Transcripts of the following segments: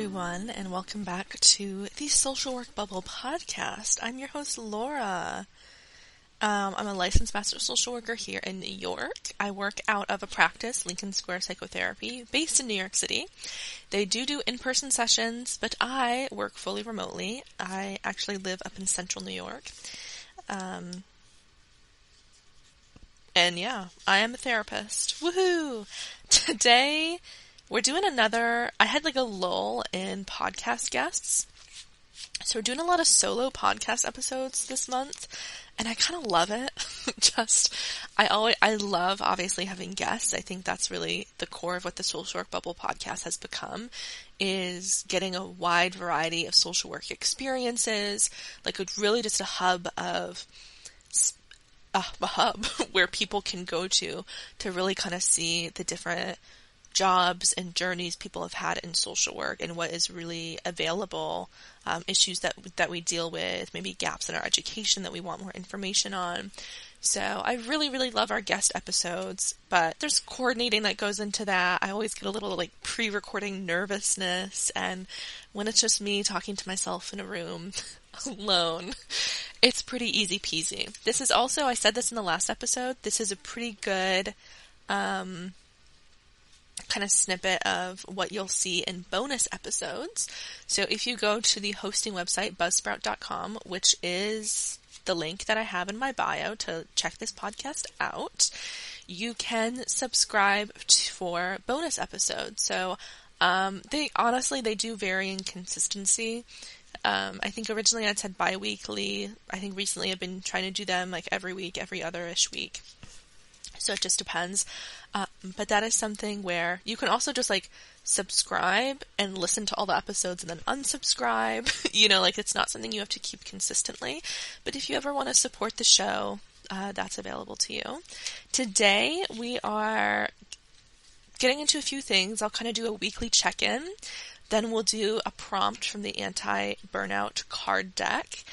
everyone, and welcome back to the Social Work Bubble podcast. I'm your host, Laura. I'm a licensed master social worker here in New York. I work out of a practice, Lincoln Square Psychotherapy, based in New York City. They do in-person sessions, but I work fully remotely. I actually live up in central New York. And yeah, I am a therapist. Woohoo! Today, we're doing I had like a lull in podcast guests. So we're doing a lot of solo podcast episodes this month, and I kind of love it. I love obviously having guests. I think that's really the core of what the Social Work Bubble podcast has become, is getting a wide variety of social work experiences, like it's really just a hub where people can go to really kind of see the different jobs and journeys people have had in social work and what is really available, issues that we deal with, maybe gaps in our education that we want more information on. So I really, really love our guest episodes, but there's coordinating that goes into that. I always get a little like pre-recording nervousness, and when it's just me talking to myself in a room alone, it's pretty easy peasy. This is also, I said this in the last episode, this is a pretty good kind of snippet of what you'll see in bonus episodes. So if you go to the hosting website, buzzsprout.com, which is the link that I have in my bio to check this podcast out, you can subscribe for bonus episodes. So they do vary in consistency. I think originally I'd said bi-weekly. I think recently I've been trying to do them like every week, every other-ish week. So it just depends. But that is something where you can also just like subscribe and listen to all the episodes and then unsubscribe. Like it's not something you have to keep consistently. But if you ever want to support the show, that's available to you. Today we are getting into a few things. I'll kind of do a weekly check-in. Then we'll do a prompt from the Anti-Burnout card deck.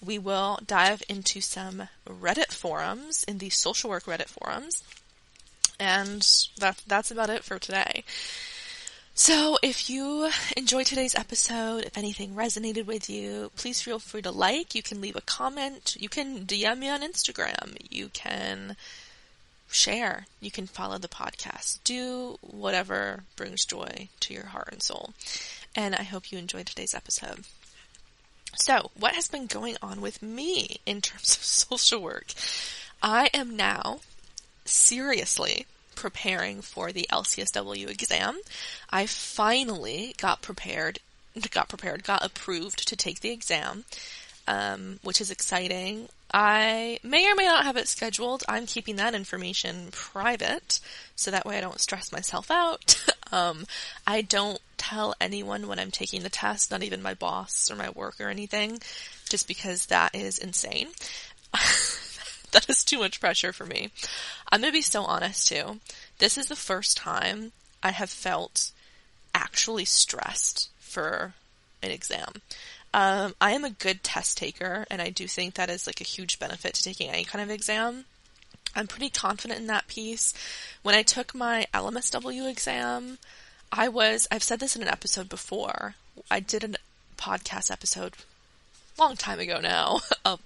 We will dive into some Reddit forums, in the social work Reddit forums. And that's about it for today. So if you enjoyed today's episode, if anything resonated with you, please feel free to like. You can leave a comment. You can DM me on Instagram. You can share. You can follow the podcast. Do whatever brings joy to your heart and soul. And I hope you enjoyed today's episode. So, what has been going on with me in terms of social work? I am now seriously preparing for the LCSW exam. I finally got approved to take the exam, which is exciting. I may or may not have it scheduled. I'm keeping that information private, so that way I don't stress myself out. I don't tell anyone when I'm taking the test, not even my boss or my work or anything, just because that is insane. That is too much pressure for me. I'm going to be so honest too. This is the first time I have felt actually stressed for an exam. I am a good test taker, and I do think that is like a huge benefit to taking any kind of exam. I'm pretty confident in that piece. When I took my LMSW exam, I've said this in an episode before. I did a podcast episode a long time ago now,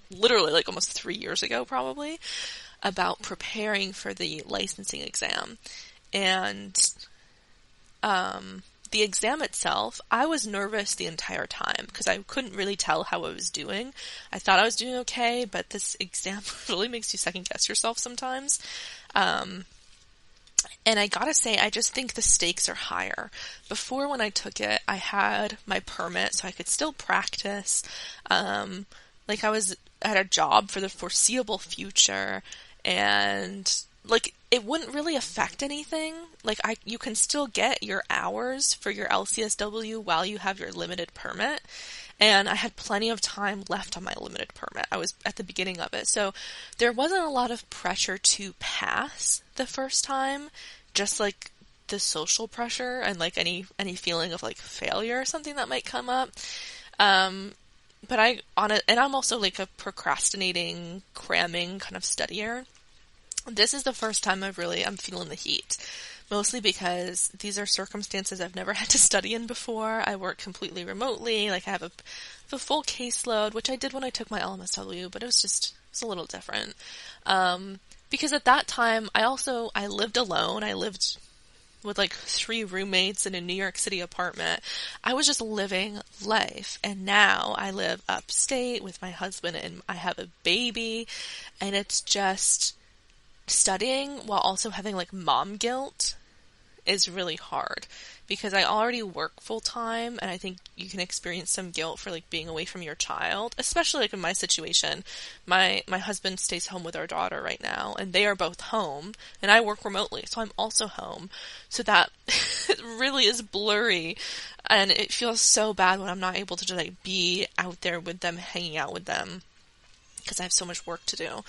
literally like almost 3 years ago probably, about preparing for the licensing exam. And the exam itself, I was nervous the entire time because I couldn't really tell how I was doing. I thought I was doing okay, but this exam really makes you second guess yourself sometimes. And I gotta say, I just think the stakes are higher. Before, when I took it, I had my permit, so I could still practice. I had a job for the foreseeable future, and it wouldn't really affect anything. You can still get your hours for your LCSW while you have your limited permit. And I had plenty of time left on my limited permit. I was at the beginning of it. So there wasn't a lot of pressure to pass the first time, just like the social pressure and like any feeling of like failure or something that might come up. And I'm also like a procrastinating, cramming kind of studier. This is the first time I'm feeling the heat. mostly because these are circumstances I've never had to study in before. I work completely remotely. Like, I have a full caseload, which I did when I took my LMSW, but it's a little different. Because at that time, I lived alone. I lived with like 3 roommates in a New York City apartment. I was just living life. And now I live upstate with my husband and I have a baby, and it's just studying while also having like mom guilt is really hard, because I already work full time, and I think you can experience some guilt for like being away from your child, especially like in my situation. My husband stays home with our daughter right now, and they are both home, and I work remotely, so I'm also home. So that it really is blurry, and it feels so bad when I'm not able to just like be out there with them, hanging out with them, because I have so much work to do.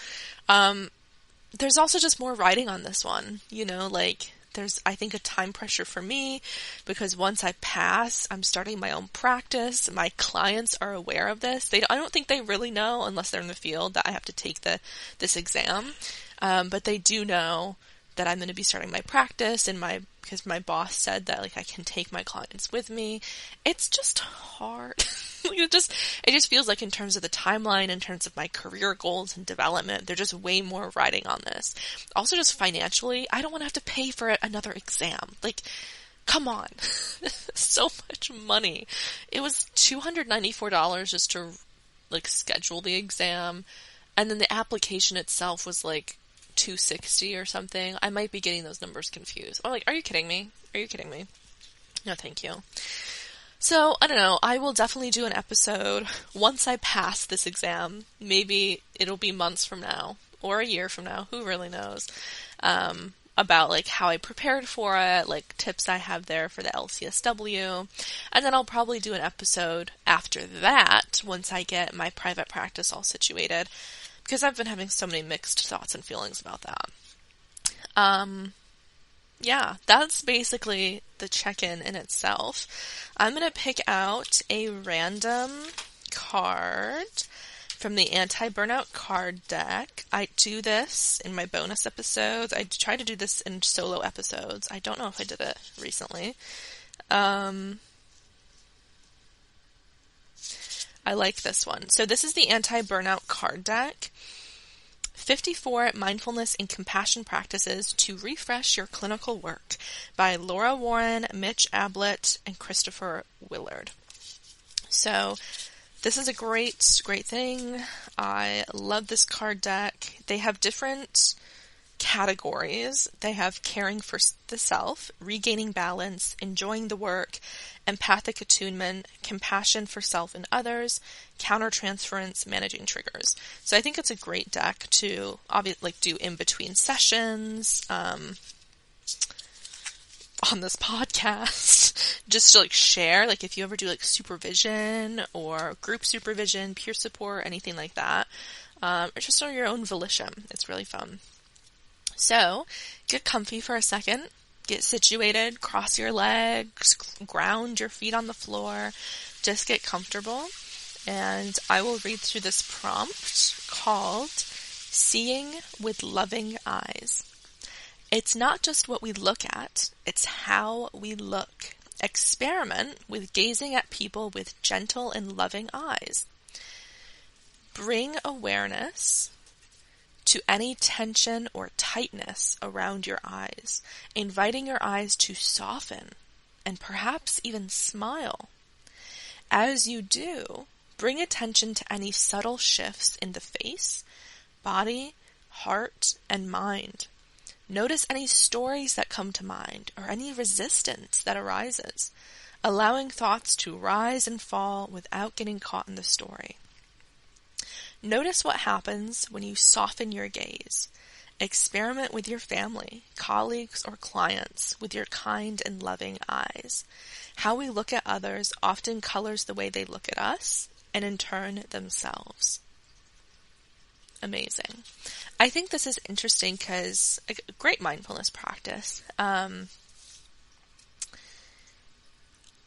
There's also just more writing on this one, like there's, I think, a time pressure for me, because once I pass, I'm starting my own practice. My clients are aware of this. I don't think they really know, unless they're in the field, that I have to take this exam. But they do know that I'm going to be starting my practice, because my boss said that like I can take my clients with me. It's just hard. It just feels like, in terms of the timeline, in terms of my career goals and development, there's just way more riding on this. Also, just financially, I don't want to have to pay for another exam. Like, come on. So much money. It was $294 just to like schedule the exam, and then the application itself was like $260 or something. I might be getting those numbers confused. I'm like, are you kidding me? No, thank you. So, I don't know, I will definitely do an episode once I pass this exam. Maybe it'll be months from now, or a year from now, who really knows, about like how I prepared for it, like tips I have there for the LCSW, and then I'll probably do an episode after that, once I get my private practice all situated, because I've been having so many mixed thoughts and feelings about that. Yeah, that's basically the check-in in itself. I'm going to pick out a random card from the Anti-Burnout card deck. I do this in my bonus episodes. I try to do this in solo episodes. I don't know if I did it recently. I like this one. So this is the Anti-Burnout card deck. 54 Mindfulness and Compassion Practices to Refresh Your Clinical Work by Laura Warren, Mitch Ablett, and Christopher Willard. So this is a great thing. I love this card deck. They have different categories. They have caring for the self, regaining balance, enjoying the work, empathic attunement, compassion for self and others, countertransference, managing triggers. So I think it's a great deck to do in between sessions, on this podcast, just to share, if you ever do supervision or group supervision, peer support, anything like that, or just on your own volition. It's really fun. So, get comfy for a second, get situated, cross your legs, ground your feet on the floor, just get comfortable, and I will read through this prompt called Seeing with Loving Eyes. It's not just what we look at, it's how we look. Experiment with gazing at people with gentle and loving eyes. Bring awareness to any tension or tightness around your eyes, inviting your eyes to soften and perhaps even smile. As you do, bring attention to any subtle shifts in the face, body, heart, and mind. Notice any stories that come to mind or any resistance that arises, allowing thoughts to rise and fall without getting caught in the story. Notice what happens when you soften your gaze. Experiment with your family, colleagues, or clients with your kind and loving eyes. How we look at others often colors the way they look at us, and in turn, themselves. Amazing. I think this is interesting because a great mindfulness practice. I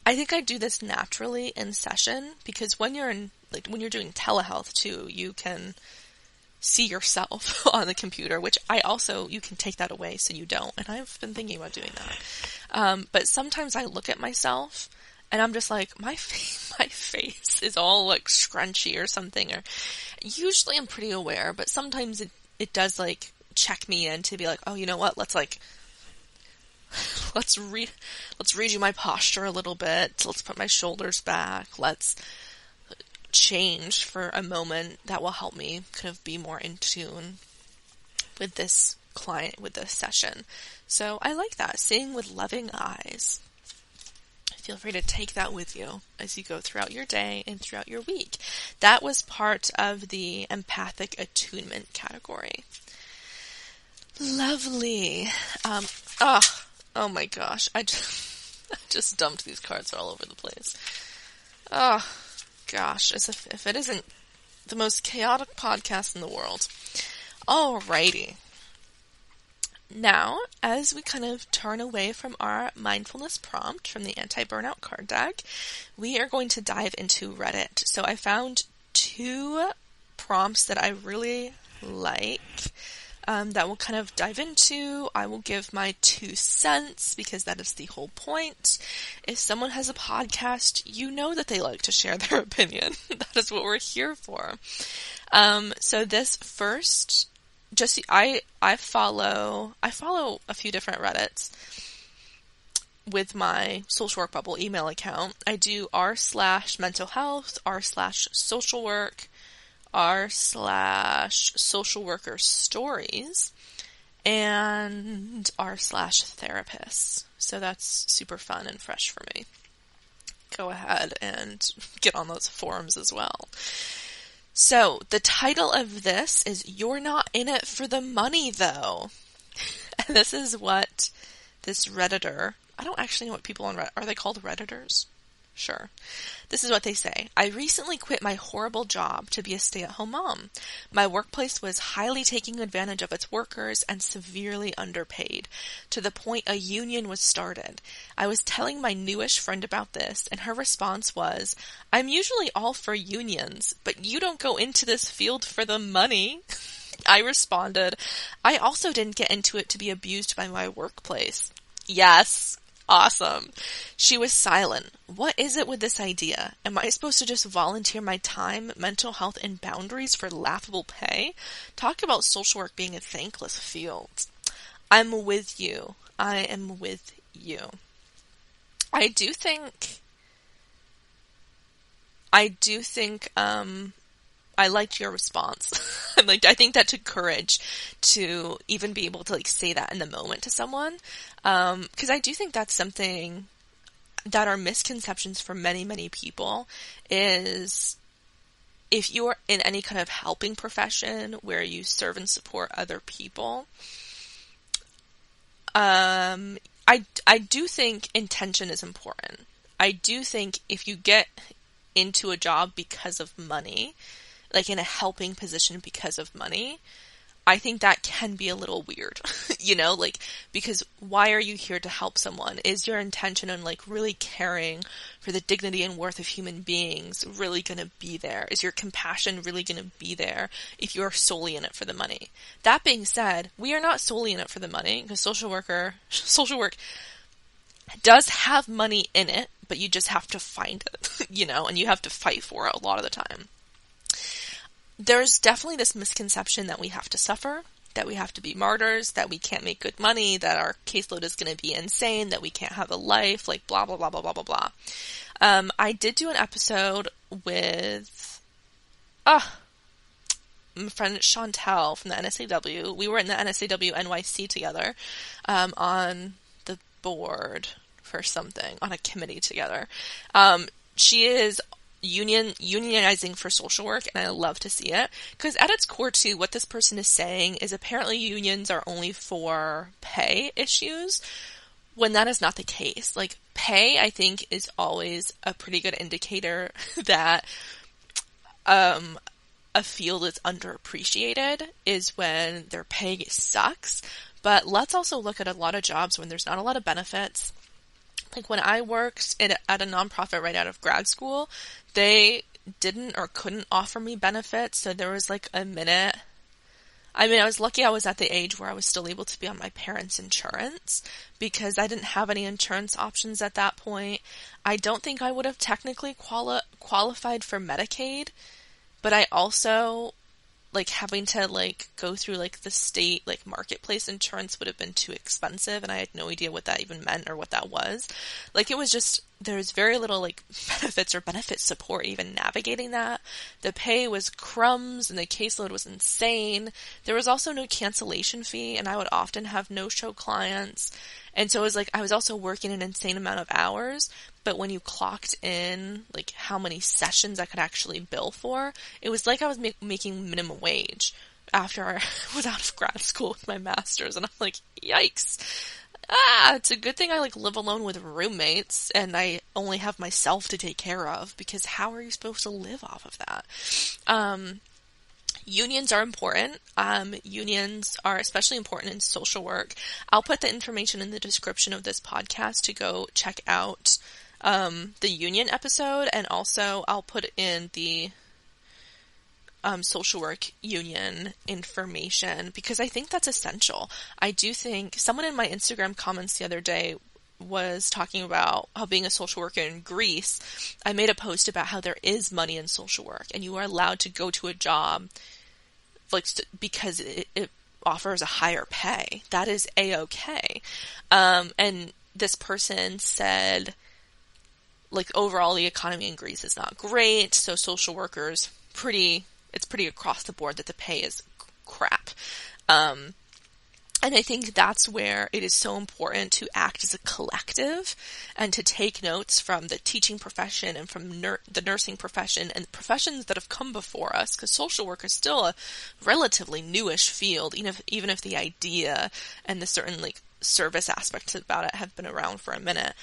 think I do this naturally in session because when you're doing telehealth too, you can see yourself on the computer, which you can take that away so you don't. And I've been thinking about doing that. But sometimes I look at myself and I'm just like, my face is all like scrunchy or something. Or usually I'm pretty aware, but sometimes it does like check me in to be like, oh, you know what? Let's redo my posture a little bit. Let's put my shoulders back. Let's change for a moment. That will help me kind of be more in tune with this client, with this session. So I like that. Seeing with loving eyes. Feel free to take that with you as you go throughout your day and throughout your week. That was part of the empathic attunement category. Lovely. Oh my gosh. I just dumped these cards all over the place. Oh gosh, as if it isn't the most chaotic podcast in the world. Alrighty. Now, as we kind of turn away from our mindfulness prompt from the Anti-Burnout card deck, we are going to dive into Reddit. So I found 2 prompts that I really like that we'll kind of dive into. I will give my 2 cents because that is the whole point. If someone has a podcast, you know that they like to share their opinion. That is what we're here for. So this first, I follow a few different Reddits with my social work bubble email account. I do r/mental health, r/social work, r/social worker stories, and r/therapists. So that's super fun and fresh for me. Go ahead and get on those forums as well. So the title of this is "You're Not in It for the Money, Though." And this is what this Redditor, I don't actually know what people on Reddit, are they called Redditors? Sure. This is what they say. I recently quit my horrible job to be a stay-at-home mom. My workplace was highly taking advantage of its workers and severely underpaid, to the point a union was started. I was telling my newish friend about this, and her response was, "I'm usually all for unions, but you don't go into this field for the money." I responded, "I also didn't get into it to be abused by my workplace." Yes. Awesome. She was silent. What is it with this idea? Am I supposed to just volunteer my time, mental health, and boundaries for laughable pay? Talk about social work being a thankless field. I'm with you. I am with you. I do think I liked your response. I think that took courage to even be able to say that in the moment to someone. Because I do think that's something that are misconceptions for many, many people is if you're in any kind of helping profession where you serve and support other people, I do think intention is important. I do think if you get into a job because of money, in a helping position because of money, I think that can be a little weird, because why are you here to help someone? Is your intention on really caring for the dignity and worth of human beings really going to be there? Is your compassion really going to be there if you're solely in it for the money? That being said, we are not solely in it for the money, because social work does have money in it, but you just have to find it, and you have to fight for it a lot of the time. There's definitely this misconception that we have to suffer, that we have to be martyrs, that we can't make good money, that our caseload is going to be insane, that we can't have a life, blah, blah, blah, blah, blah, blah, blah. I did do an episode with my friend Chantel from the NSAW. We were in the NSAW NYC together on the board for something, on a committee together. She is unionizing for social work, and I love to see it, because at its core too, what this person is saying is apparently unions are only for pay issues, when that is not the case. Pay, I think, is always a pretty good indicator that a field is underappreciated, is when their pay sucks. But let's also look at a lot of jobs when there's not a lot of benefits. When I worked at a nonprofit right out of grad school, they didn't or couldn't offer me benefits. So there was a minute I mean, I was lucky I was at the age where I was still able to be on my parents' insurance because I didn't have any insurance options at that point. I don't think I would have technically qualified for Medicaid, but I also, like, having to, like, go through, like, the state, like, marketplace insurance would have been too expensive, and I had no idea what that even meant or what that was. Like, it was just, there's very little, like, benefits or benefit support even navigating that. The pay was crumbs, and the caseload was insane. There was also no cancellation fee, and I would often have no-show clients. And so it was like, I was also working an insane amount of hours, but when you clocked in, like, how many sessions I could actually bill for, it was like I was making minimum wage after I was out of grad school with my master's, and I'm like, yikes. It's a good thing I, like, live alone with roommates, and I only have myself to take care of, because how are you supposed to live off of that? Unions are important. Unions are especially important in social work. I'll put the information in the description of this podcast to go check out the union episode, and also I'll put in the social work union information because I think that's essential. I do think someone in my Instagram comments the other day was talking about how being a social worker in Greece, I made a post about how there is money in social work and you are allowed to go to a job like because it offers a higher pay. That is a-okay. And this person said, like, overall the economy in Greece is not great, so social workers it's pretty across the board that the pay is crap. And I think that's where it is so important to act as a collective and to take notes from the teaching profession and from the nursing profession and professions that have come before us, because social work is still a relatively newish field, even if the idea and the certain, like, service aspects about it have been around for a minute.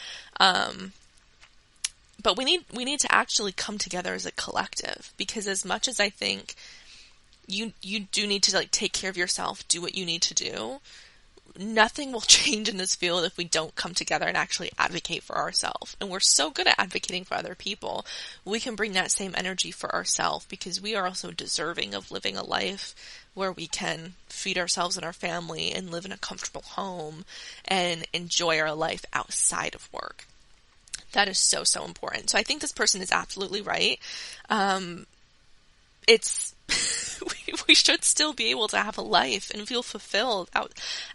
But we need to actually come together as a collective, because as much as I think you do need to, like, take care of yourself, do what you need to do, nothing will change in this field if we don't come together and actually advocate for ourselves. And we're so good at advocating for other people. We can bring that same energy for ourselves because we are also deserving of living a life where we can feed ourselves and our family and live in a comfortable home and enjoy our life outside of work. That is so, so important. So I think this person is absolutely right. We should still be able to have a life and feel fulfilled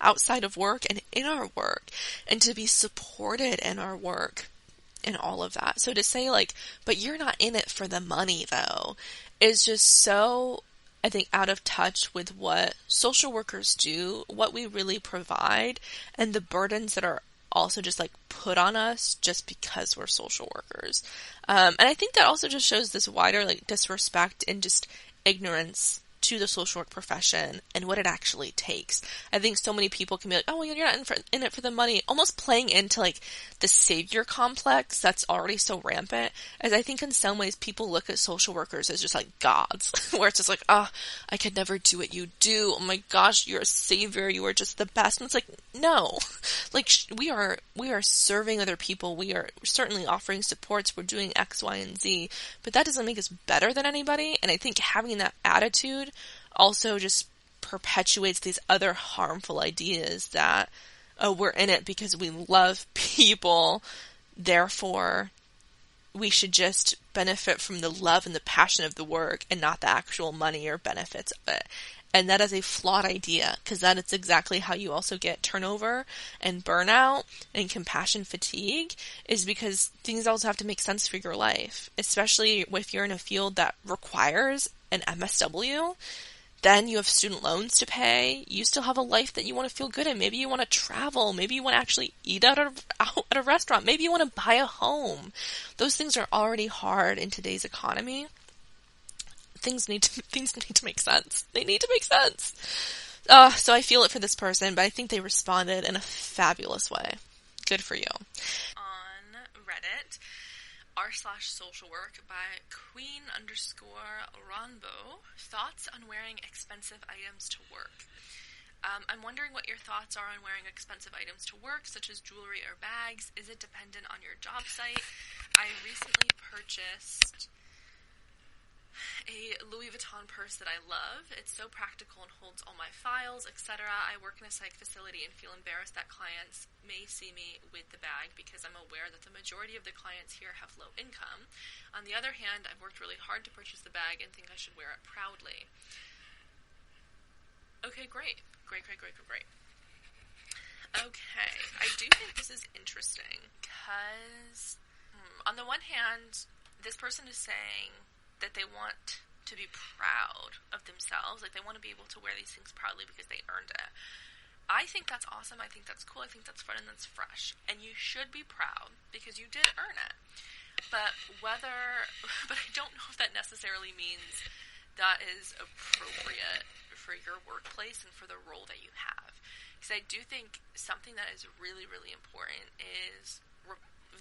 outside of work and in our work, and to be supported in our work and all of that. So to say, like, but you're not in it for the money though, is just so, I think, out of touch with what social workers do, what we really provide, and the burdens that are also just, like, put on us just because we're social workers. And I think that also just shows this wider, like, disrespect and just ignorance to the social work profession and what it actually takes. I think so many people can be like, oh, well, you're not in it for the money, almost playing into, like, the savior complex that's already so rampant, as I think in some ways people look at social workers as just, like, gods, where it's just like, I could never do what you do, oh my gosh, you're a savior, you are just the best. And it's like, no, like, we are serving other people, we are certainly offering supports, we're doing X, Y, and Z, but that doesn't make us better than anybody. And I think having that attitude also just perpetuates these other harmful ideas that, oh, we're in it because we love people, therefore we should just benefit from the love and the passion of the work and not the actual money or benefits of it. And that is a flawed idea, because that is exactly how you also get turnover and burnout and compassion fatigue, is because things also have to make sense for your life, especially if you're in a field that requires an MSW. Then you have student loans to pay. You still have a life that you want to feel good in. Maybe you want to travel. Maybe you want to actually eat out at a restaurant. Maybe you want to buy a home. Those things are already hard in today's economy. Things need to make sense. They need to make sense. So I feel it for this person, but I think they responded in a fabulous way. Good for you. On Reddit, r/social work by Queen_Ronbo, thoughts on wearing expensive items to work. I'm wondering what your thoughts are on wearing expensive items to work, such as jewelry or bags. Is it dependent on your job site? I recently purchased a Louis Vuitton purse that I love. It's so practical and holds all my files, etc. I work in a psych facility and feel embarrassed that clients may see me with the bag because I'm aware that the majority of the clients here have low income. On the other hand, I've worked really hard to purchase the bag and think I should wear it proudly. Okay, great. Great. Okay, I do think this is interesting because, on the one hand, this person is saying that they want to be proud of themselves, like they want to be able to wear these things proudly because they earned it. I think that's awesome, I think that's cool, I think that's fun and that's fresh, and you should be proud because you did earn it. But I don't know if that necessarily means that is appropriate for your workplace and for the role that you have. Because I do think something that is really, really important is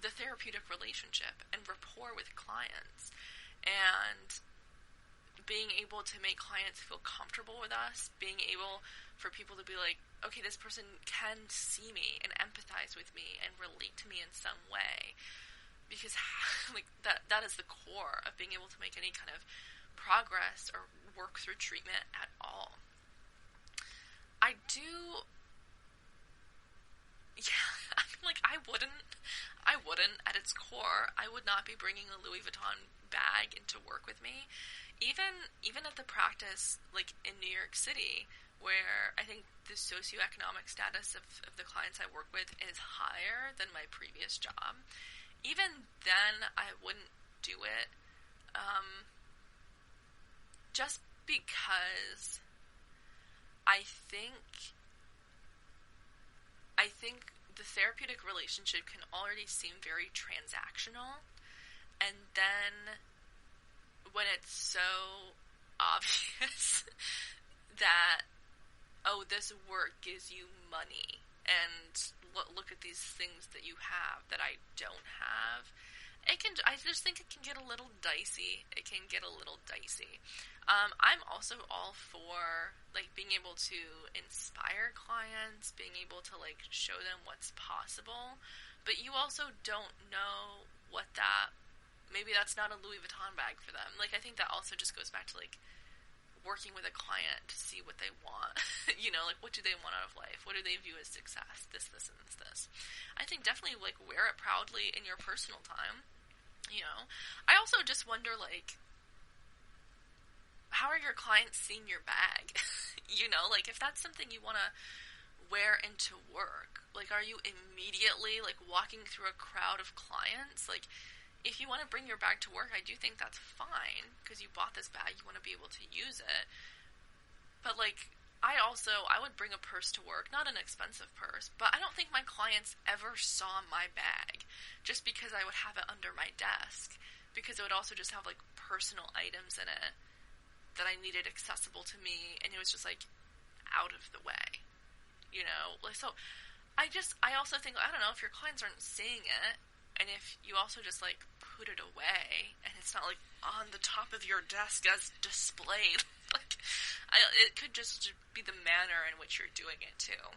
the therapeutic relationship and rapport with clients. And being able to make clients feel comfortable with us, being able for people to be like, okay, this person can see me and empathize with me and relate to me in some way. Because like that is the core of being able to make any kind of progress or work through treatment at all. I wouldn't, at its core, I would not be bringing a Louis Vuitton bag into work with me. Even at the practice, like in New York City, where I think the socioeconomic status of the clients I work with is higher than my previous job. Even then, I wouldn't do it, just because I think the therapeutic relationship can already seem very transactional, and then when it's so obvious that, oh, this work gives you money, and look at these things that you have that I don't have, I just think it can get a little dicey. I'm also all for, like, being able to inspire clients, being able to, like, show them what's possible, but you also don't know what maybe that's not a Louis Vuitton bag for them. Like, I think that also just goes back to, like, working with a client to see what they want. Like, what do they want out of life? What do they view as success? This, and this. I think definitely, like, wear it proudly in your personal time. I also just wonder, like, how are your clients seeing your bag? Like, if that's something you want to wear into work, like, are you immediately, like, walking through a crowd of clients? Like, if you want to bring your bag to work, I do think that's fine, because you bought this bag, you want to be able to use it. But, like, I would bring a purse to work, not an expensive purse, but I don't think my clients ever saw my bag, just because I would have it under my desk, because it would also just have, like, personal items in it that I needed accessible to me, and it was just, like, out of the way, Like, so, I also think, I don't know, if your clients aren't seeing it, and if you also just, like, put it away, and it's not, like, on the top of your desk as displayed, like, it could just be the manner in which you're doing it, too.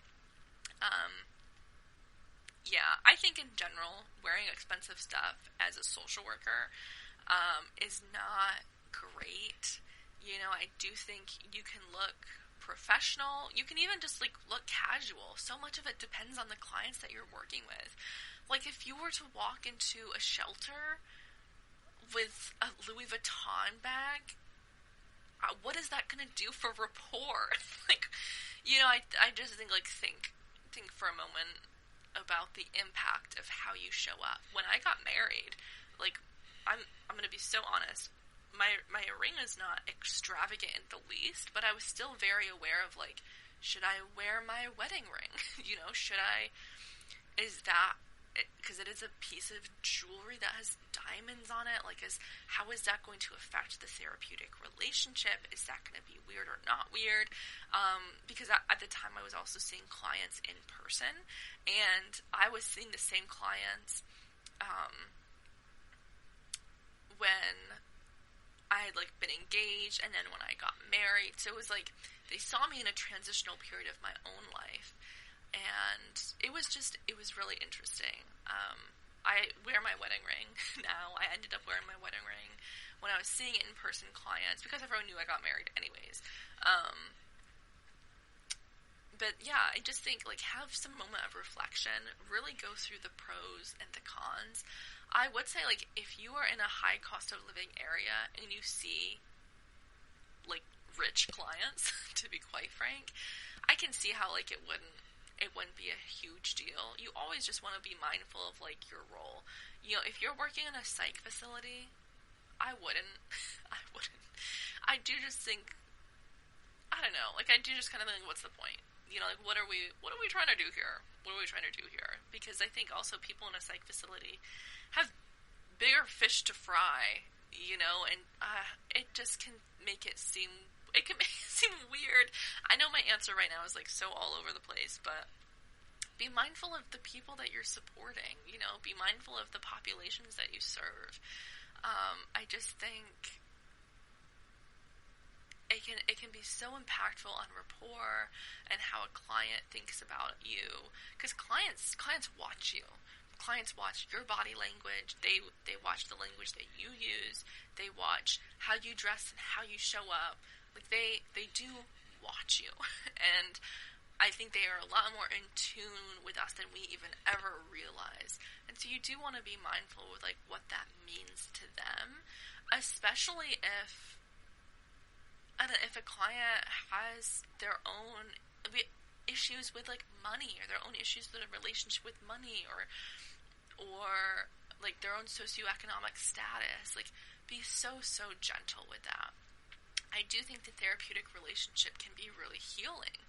Yeah, I think in general, wearing expensive stuff as a social worker, is not great. I do think you can look professional. You can even just, like, look casual. So much of it depends on the clients that you're working with. Like, if you were to walk into a shelter with a Louis Vuitton bag, what is that going to do for rapport? Like, I just think, like, think for a moment about the impact of how you show up. When I got married, like, I'm going to be so honest, my ring is not extravagant in the least, but I was still very aware of, like, should I wear my wedding ring? Because it is a piece of jewelry that has diamonds on it, like, how is that going to affect the therapeutic relationship? Is that going to be weird or not weird? Because at the time I was also seeing clients in person, and I was seeing the same clients when I had, like, been engaged, and then when I got married. So it was like they saw me in a transitional period of my own life, and it was really interesting. I wear my wedding ring now. I ended up wearing my wedding ring when I was seeing in-person clients because everyone knew I got married anyways. But yeah, I just think, like, have some moment of reflection, really go through the pros and the cons. I would say, like, if you are in a high cost of living area and you see, like, rich clients, to be quite frank, I can see how, like, it wouldn't be a huge deal. You always just want to be mindful of, like, your role. You know, if you're working in a psych facility, I wouldn't. I do just think, I don't know, like, I do just kind of think, what's the point? You know, like, what are we trying to do here? Because I think also people in a psych facility have bigger fish to fry, you know, and it just can make it seem weird. I know my answer right now is, like, so all over the place, but be mindful of the people that you're supporting, you know, be mindful of the populations that you serve. I just think it can be so impactful on rapport and how a client thinks about you, because clients watch you. Clients watch your body language. They watch the language that you use. They watch how you dress and how you show up. Like, they do watch you. And I think they are a lot more in tune with us than we even ever realize. And so you do want to be mindful with, like, what that means to them, especially if a client has their own issues with, like, money, or their own issues with a relationship with money, or like their own socioeconomic status. Like, be so gentle with that. I do think the therapeutic relationship can be really healing,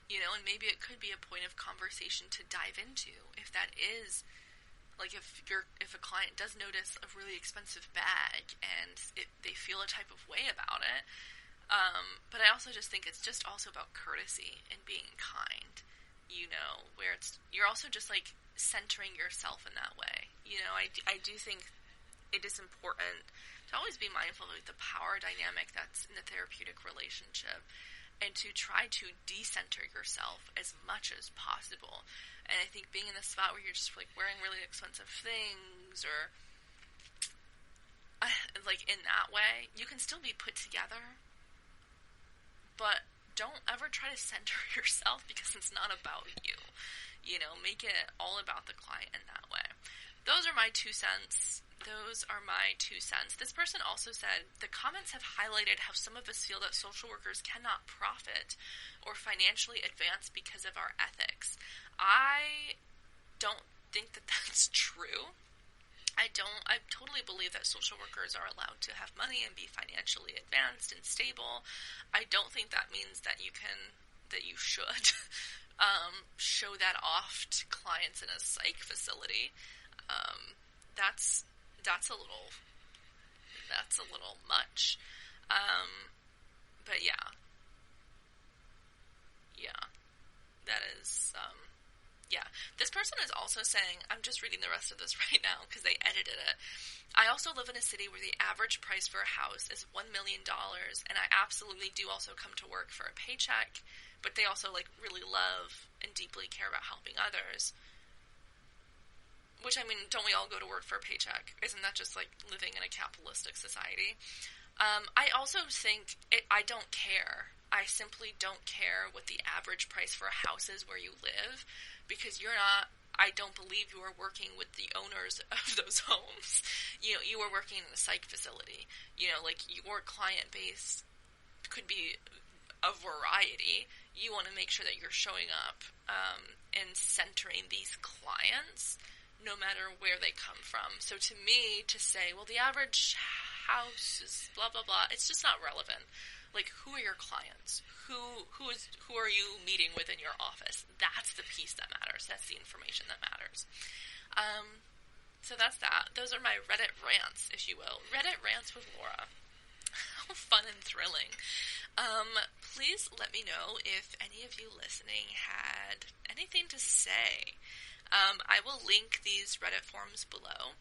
you know, and maybe it could be a point of conversation to dive into, if that is, like, if a client does notice a really expensive bag and they feel a type of way about it. But I also just think it's just also about courtesy and being kind, you know, where you're also just, like, centering yourself in that way. You know, I do think it is important to always be mindful of the power dynamic that's in the therapeutic relationship, and to try to decenter yourself as much as possible. And I think being in the spot where you're just, like, wearing really expensive things, or like, in that way, you can still be put together, but don't ever try to center yourself, because it's not about you. You know, make it all about the client in that way. Those are my 2 cents. This person also said, the comments have highlighted how some of us feel that social workers cannot profit or financially advance because of our ethics. I don't think that that's true. I totally believe that social workers are allowed to have money and be financially advanced and stable. I don't think that means that you should show that off to clients in a psych facility. That's a little much. But yeah, that is, yeah. This person is also saying, I'm just reading the rest of this right now because they edited it. I also live in a city where the average price for a house is $1 million, and I absolutely do also come to work for a paycheck, but they also, like, really love and deeply care about helping others. Which, I mean, don't we all go to work for a paycheck? Isn't that just, like, living in a capitalistic society? I also think I don't care. I simply don't care what the average price for a house is where you live, because I don't believe you are working with the owners of those homes. You know, you are working in a psych facility. You know, like, your client base could be a variety. You want to make sure that you're showing up and centering these clients, no matter where they come from. So to me, to say, well, the average house is blah, blah, blah, it's just not relevant. Like, who are your clients? Who are you meeting with in your office? That's the piece that matters. That's the information that matters. So that's that. Those are my Reddit rants, if you will. Reddit rants with Laura. How fun and thrilling. Please let me know if any of you listening had anything to say. I will link these Reddit forums below,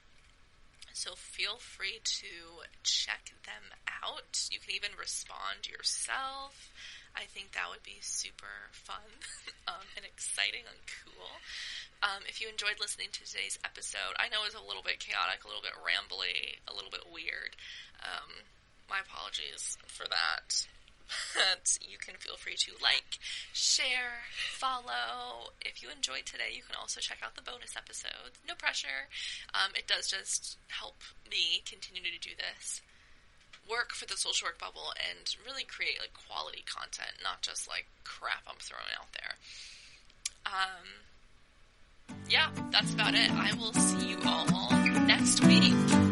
so feel free to check them out. You can even respond yourself. I think that would be super fun and exciting and cool. If you enjoyed listening to today's episode, I know it was a little bit chaotic, a little bit rambly, a little bit weird. My apologies for that. But you can feel free to like, share, follow. If you enjoyed today, you can also check out the bonus episodes. No pressure. It does just help me continue to do this work for the social work bubble and really create like quality content, not just like crap I'm throwing out there. Yeah, that's about it. I will see you all next week.